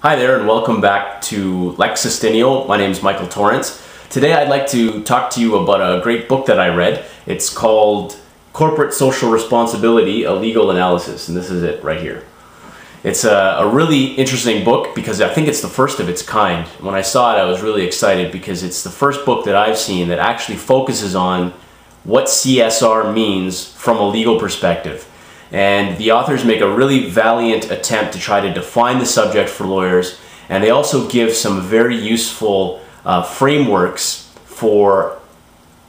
Hi there and welcome back to Lex Sustenial. My name is Michael Torrance. Today I'd like to talk to you about a great book that I read. It's called Corporate Social Responsibility, A Legal Analysis, and this is it right here. It's a really interesting book because I think it's the first of its kind. When I saw it, I was really excited because it's the first book that I've seen that actually focuses on what CSR means from a legal perspective. And the authors make a really valiant attempt to try to define the subject for lawyers, and they also give some very useful frameworks for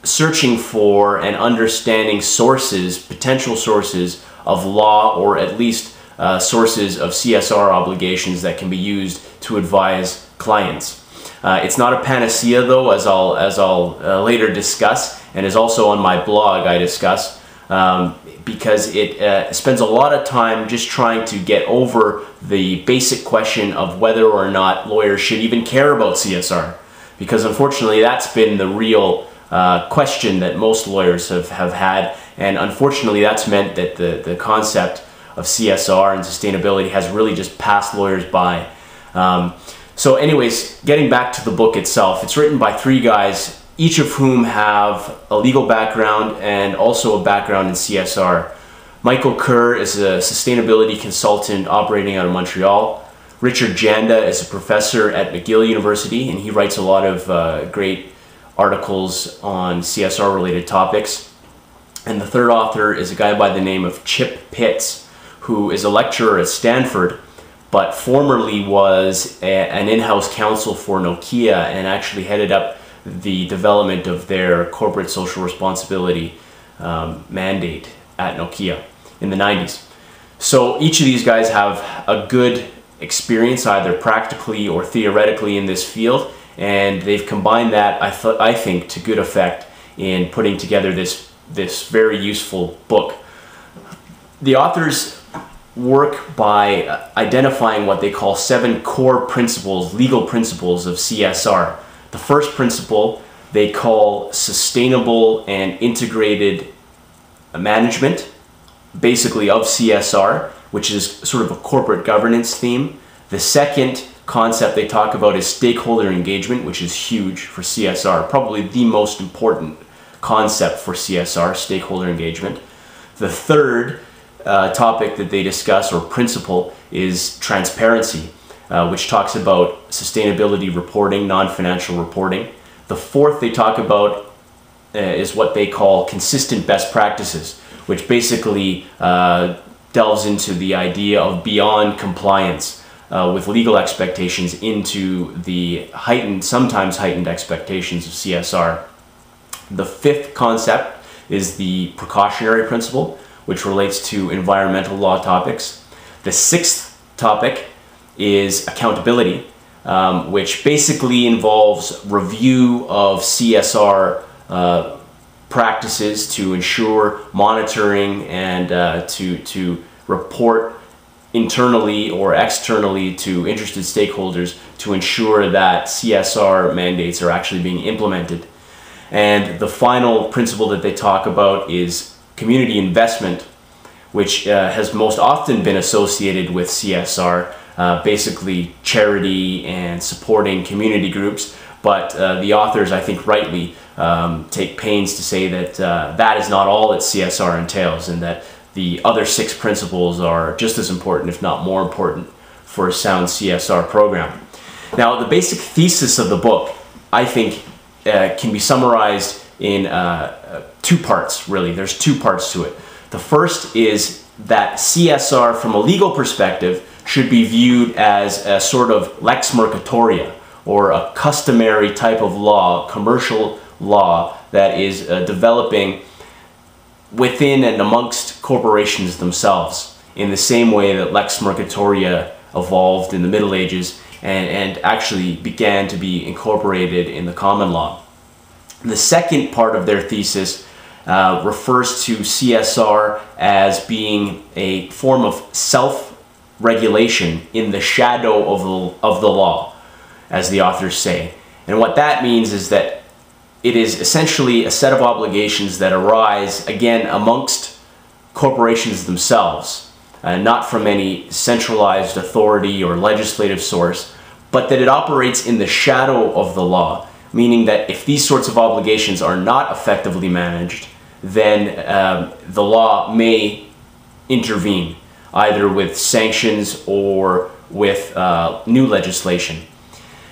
searching for and understanding sources, potential sources of law, or at least sources of CSR obligations that can be used to advise clients. It's not a panacea though, as I'll later discuss, and is also on my blog I discuss. Because it spends a lot of time just trying to get over the basic question of whether or not lawyers should even care about CSR. Because unfortunately that's been the real question that most lawyers have had, and unfortunately that's meant that the concept of CSR and sustainability has really just passed lawyers by. So anyways, getting back to the book itself, it's written by three guys, each of whom have a legal background and also a background in CSR. Michael Kerr is a sustainability consultant operating out of Montreal. Richard Janda is a professor at McGill University, and he writes a lot of great articles on CSR related topics. And the third author is a guy by the name of Chip Pitts, who is a lecturer at Stanford, but formerly was an in-house counsel for Nokia and actually headed up the development of their corporate social responsibility mandate at Nokia in the 90s. So each of these guys have a good experience either practically or theoretically in this field, and they've combined that I think to good effect in putting together this very useful book. The authors work by identifying what they call 7 core principles, legal principles of CSR. The first principle they call sustainable and integrated management, basically of CSR, which is sort of a corporate governance theme. The second concept they talk about is stakeholder engagement, which is huge for CSR, probably the most important concept for CSR, stakeholder engagement. The third topic that they discuss, or principle, is transparency, which talks about sustainability reporting, non-financial reporting. The fourth they talk about is what they call consistent best practices, which basically delves into the idea of beyond compliance with legal expectations into the sometimes heightened expectations of CSR. The fifth concept is the precautionary principle, which relates to environmental law topics. The sixth topic is accountability, which basically involves review of CSR practices to ensure monitoring and to report internally or externally to interested stakeholders to ensure that CSR mandates are actually being implemented. And the final principle that they talk about is community investment, which has most often been associated with CSR, basically charity and supporting community groups, but the authors, I think rightly, take pains to say that that is not all that CSR entails, and that the other 6 principles are just as important, if not more important, for a sound CSR program. Now, the basic thesis of the book, I think, can be summarized in 2 parts, really. There's 2 parts to it. The first is that CSR, from a legal perspective, should be viewed as a sort of lex mercatoria, or a customary type of law, commercial law, that is developing within and amongst corporations themselves, in the same way that lex mercatoria evolved in the Middle Ages and actually began to be incorporated in the common law. The second part of their thesis refers to CSR as being a form of self-regulation in the shadow of the law, as the authors say. And what that means is that it is essentially a set of obligations that arise, again, amongst corporations themselves, not from any centralized authority or legislative source, but that it operates in the shadow of the law, meaning that if these sorts of obligations are not effectively managed, then the law may intervene, either with sanctions or with new legislation.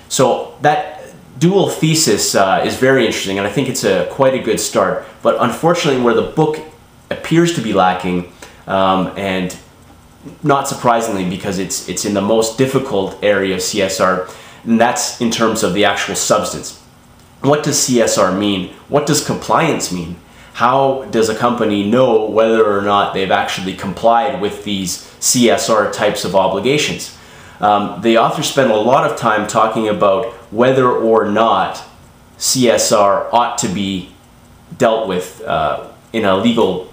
So that dual thesis is very interesting, and I think it's quite a good start. But unfortunately, where the book appears to be lacking, and not surprisingly because it's in the most difficult area of CSR, and that's in terms of the actual substance. What does CSR mean? What does compliance mean? How does a company know whether or not they've actually complied with these CSR types of obligations? The author spent a lot of time talking about whether or not CSR ought to be dealt with in a legal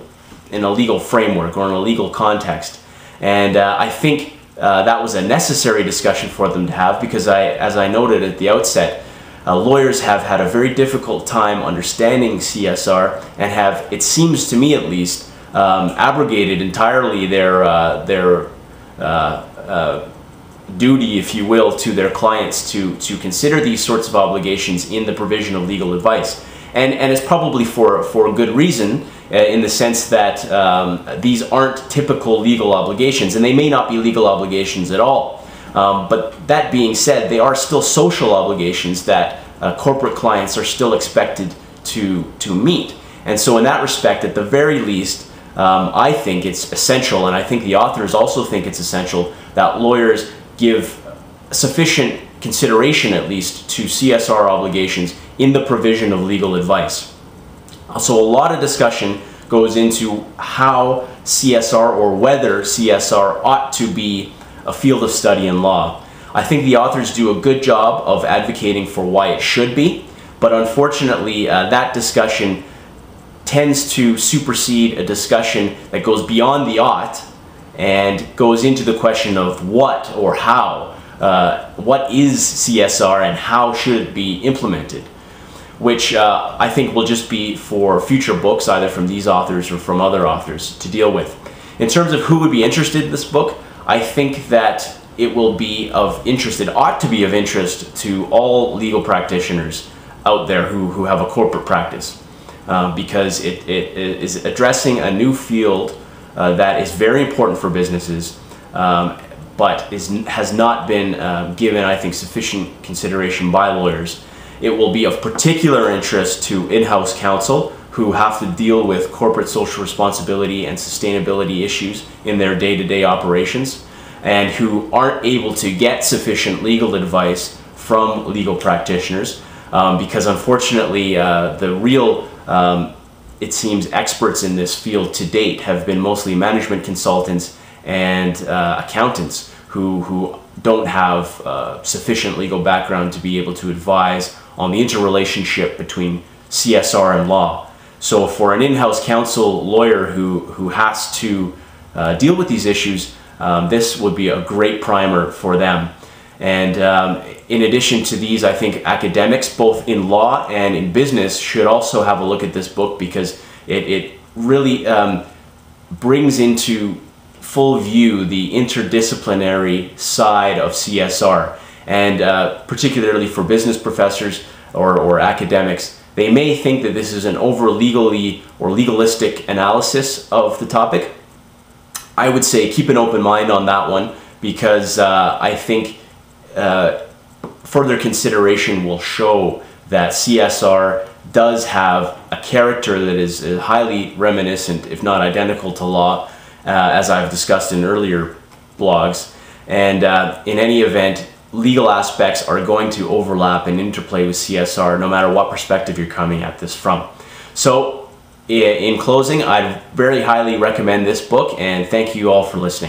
framework or in a legal context. And I think that was a necessary discussion for them to have, because as I noted at the outset, lawyers have had a very difficult time understanding CSR and have, it seems to me at least, abrogated entirely their duty, if you will, to their clients to consider these sorts of obligations in the provision of legal advice. And it's probably for good reason, in the sense that these aren't typical legal obligations, and they may not be legal obligations at all. But that being said, they are still social obligations that corporate clients are still expected to meet. And so in that respect, at the very least, I think it's essential, and I think the authors also think it's essential, that lawyers give sufficient consideration, at least, to CSR obligations in the provision of legal advice. So a lot of discussion goes into how CSR, or whether CSR ought to be a field of study in law. I think the authors do a good job of advocating for why it should be, but unfortunately that discussion tends to supersede a discussion that goes beyond the ought and goes into the question of what or how. What is CSR and how should it be implemented? Which I think will just be for future books, either from these authors or from other authors, to deal with. In terms of who would be interested in this book, I think that it will be of interest, it ought to be of interest to all legal practitioners out there who have a corporate practice, because it is addressing a new field that is very important for businesses, but has not been given, I think, sufficient consideration by lawyers. It will be of particular interest to in-house counsel who have to deal with corporate social responsibility and sustainability issues in their day-to-day operations, and who aren't able to get sufficient legal advice from legal practitioners, because unfortunately the real, it seems, experts in this field to date have been mostly management consultants and accountants who don't have sufficient legal background to be able to advise on the interrelationship between CSR and law. So for an in-house counsel lawyer who has to deal with these issues, this would be a great primer for them. And in addition to these, I think academics, both in law and in business, should also have a look at this book, because it really brings into full view the interdisciplinary side of CSR. And particularly for business professors or academics, they may think that this is an over-legally or legalistic analysis of the topic. I would say keep an open mind on that one, because I think further consideration will show that CSR does have a character that is highly reminiscent, if not identical, to law, as I've discussed in earlier blogs. And in any event, legal aspects are going to overlap and interplay with CSR no matter what perspective you're coming at this from. So in closing, I'd very highly recommend this book, and thank you all for listening.